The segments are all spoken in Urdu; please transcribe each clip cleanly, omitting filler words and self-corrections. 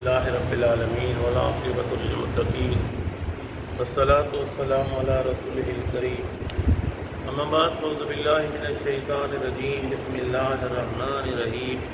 اللہ رب العالمین والعاقبۃ للمتقین والصلاۃ والسلام علی رسولہ الکریم اما بعد فاعوذ باللہ من الشیطان الرجیم بسم اللہ الرحمن الرحیم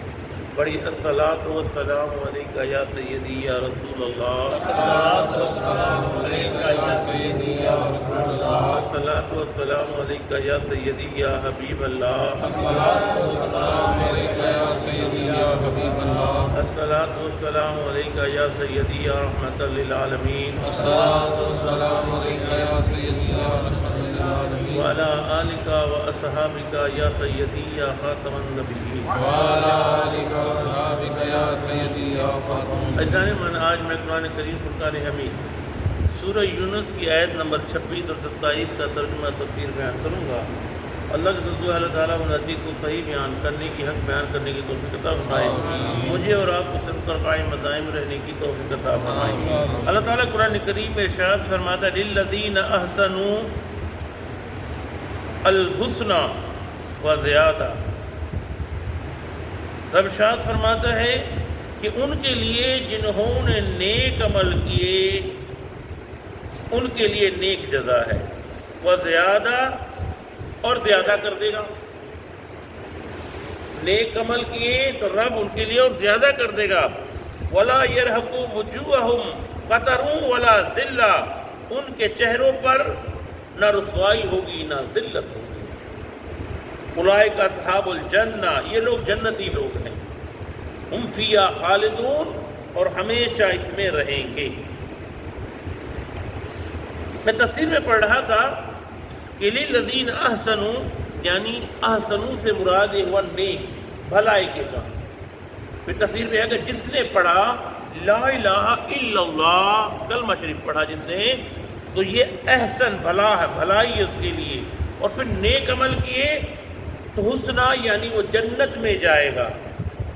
پڑھی الصلاۃ والسلام علیکہ یا سیدی یا رسول اللہ الصلاۃ والسلام علیکہ یا سیدی یا رسول اللہ الصلاۃ والسلام علیکہ یا سیدی یا حبیب اللہ الصلاۃ والسلام علیکہ یا سیدی یا حبیب اللہ الصلاۃ والسلام علیکہ یا سیدی یا رحمۃ للعالمین الصلاۃ والسلام علیکہ یا سیدی یا رحمۃ للعالمین وعلی آلکہ واصحابکہ یا سیدی یا خاتم النبیین وعلی آلکہ واصحابکہ یا سیدی یا خاتم اجزائے من آج میں قرآن کریم فرقان حمید سورہ یونس کی آیت نمبر 26 اور 27 کا ترجمہ تفسیر بیان کروں گا۔ اللہ کے سلطان اللہ تعالیٰ مناظر کو صحیح بیان کرنے کی حق بیان کرنے کی توفیق عطا فرمائے، مجھے اور آپ کو سن کر قائم دائم رہنے کی توفیق عطا فرمائے۔ اللہ تعالیٰ قرآن کریم میں ارشاد فرماتا ہے للذین احسنوا الحسنی وزیادہ۔ رب ارشاد فرماتا ہے کہ ان کے لیے جنہوں نے نیک عمل کیے ان کے لیے نیک جزا ہے، وزیادہ اور زیادہ کر دے گا۔ نیک عمل کیے تو رب ان کے لیے اور زیادہ کر دے گا۔ وَلَا يَرْهَقُ وُجُوهَهُمْ قَتَرٌ وَلَا ذِلَّةٌ، ان کے چہروں پر نہ رسوائی ہوگی نہ ذلت ہوگی۔ اولئک اصحاب الجنہ، یہ لوگ جنتی لوگ ہیں، ہم فیہا خالدون، اور ہمیشہ اس میں رہیں گے۔ میں تفسیر میں پڑھ رہا تھا کہ للذین احسنوا، یعنی احسنوا سے مراد یہ ہوا نیک بھلائی کے کام۔ پھر تفسیر میں ہے کہ جس نے پڑھا لا الہ الا اللہ کلمہ شریف پڑھا جس نے، تو یہ احسن بھلا ہے، بھلائی ہے اس کے لیے، اور پھر نیک عمل کیے تو حسنہ یعنی وہ جنت میں جائے گا۔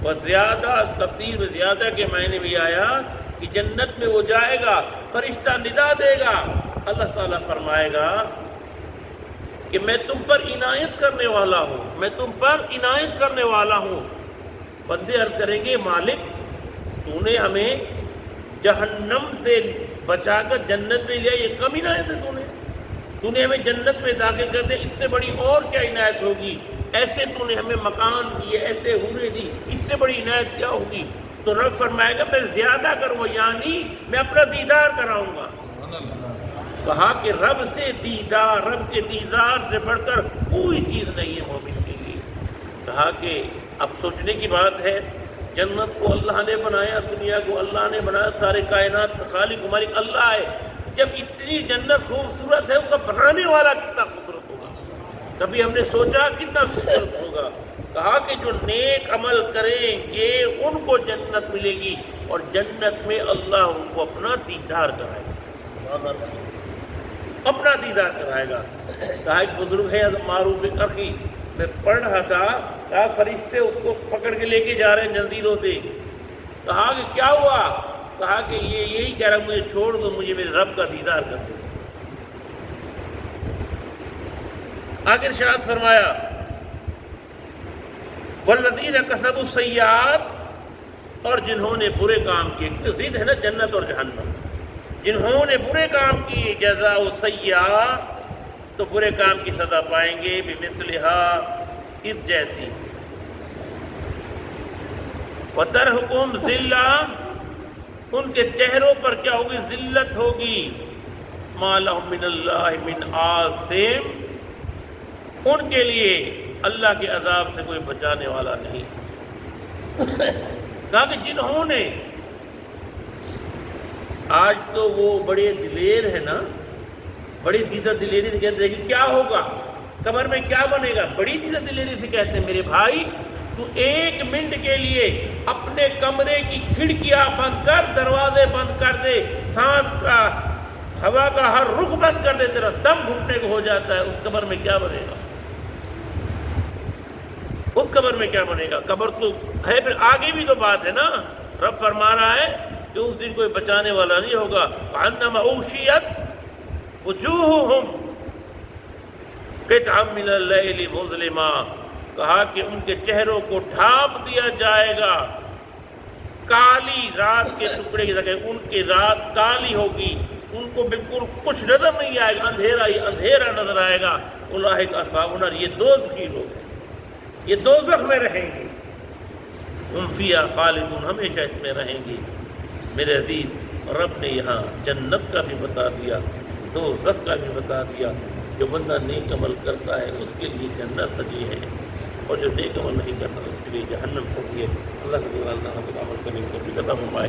وہ زیادہ تفسیر میں زیادہ کے معنی بھی آیا کہ جنت میں وہ جائے گا، فرشتہ ندا دے گا، اللہ تعالیٰ فرمائے گا کہ میں تم پر عنایت کرنے والا ہوں، میں تم پر عنایت کرنے والا ہوں۔ بندے عرض کریں گے مالک تو نے ہمیں جہنم سے بچا کر جنت میں لیا، یہ کم عنایت ہے تو نے ہمیں جنت میں داخل کر دیا، اس سے بڑی اور کیا عنایت ہوگی؟ ایسے تو نے ہمیں مکان دیے، ایسے حوریں دی، اس سے بڑی عنایت کیا ہوگی؟ تو رب فرمائے گا میں زیادہ کروں گا، یعنی میں اپنا دیدار کراؤں گا۔ کہا کہ رب سے دیدار، رب کے دیدار سے بڑھ کر کوئی چیز نہیں ہے مومن کے لیے۔ کہا کہ اب سوچنے کی بات ہے، جنت کو اللہ نے بنایا، دنیا کو اللہ نے بنایا، سارے کائنات کا خالق و مالک اللہ ہے۔ جب اتنی جنت خوبصورت ہے، اس کا بنانے والا کتنا خوبصورت ہوگا؟ کبھی ہم نے سوچا کتنا خوبصورت ہوگا؟ کہا کہ جو نیک عمل کریں گے ان کو جنت ملے گی، اور جنت میں اللہ ان کو اپنا دیدار کرائے گا، اپنا دیدار کرائے گا۔ کہا ایک بزرگ ہے معروف اخی، میں پڑھ رہا تھا، کہا فرشتے اس کو پکڑ کے لے کے جا رہے ہیں جنزیروں سے۔ کہا کہ کیا ہوا؟ کہا کہ یہ یہی کہہ رہا مجھے چھوڑ دو، مجھے میرے رب کا دیدار کر دو۔ آخر ارشاد فرمایا والذین کسبوا السیئات، اور جنہوں نے برے کام کیے، ضد ہے نا جنت اور جہنم، جنہوں نے برے کام کیے جزاء السیئات، تو برے کام کی سزا پائیں گے بمثلھا، اس جیسی۔ وترہقہم ذلہ، ان کے چہروں پر کیا ہوگی؟ ذلت ہوگی۔ ما لہم من اللہ من عاصم، ان کے لیے اللہ کے عذاب سے کوئی بچانے والا نہیں۔ کہا کہ جنہوں نے، آج تو وہ بڑے دلیر ہے نا، بڑی دیدہ دلیری سے کہتے ہیں کہ کیا ہوگا قبر میں، کیا بنے گا؟ بڑی دیدہ دلیری سے کہتے ہیں میرے بھائی تو 1 منٹ کے لیے اپنے کمرے کی کھڑکیاں بند کر، دروازے بند کر دے، سانس کا ہوا کا ہر رخ بند کر دے، تیرا دم گھٹنے کو ہو جاتا ہے، اس قبر میں کیا بنے گا؟ اس قبر میں کیا بنے گا؟ قبر تو ہے، پھر آگے بھی تو بات ہے نا، رب فرما رہا ہے کہ اس دن کوئی بچانے والا نہیں ہوگا۔ کأنما اغشیت وجوہہم قطعا من اللیل مظلما، کہا کہ ان کے چہروں کو ڈھانپ دیا جائے گا کالی رات کے ٹکڑے کی جگہ ان کی رات کالی ہوگی، ان کو بالکل کچھ نظر نہیں آئے گا، اندھیرا ہی اندھیرا نظر آئے گا۔ اولئک اصحاب النار، یہ دوزخی لوگ ہیں، یہ دوزخ میں رہیں گے، ہم فیہا خالدون، ہمیشہ اس میں رہیں گے۔ میرے عزیز، رب نے یہاں جنت کا بھی بتا دیا، دوزخ کا بھی بتا دیا۔ جو بندہ نیک عمل کرتا ہے اس کے لیے جنت سجی ہے، اور جو نیک عمل نہیں کرتا اس کے لیے جہنم سجی ہے۔ اللہ کے عمل کرنے کی توفیق عطا فرمائے۔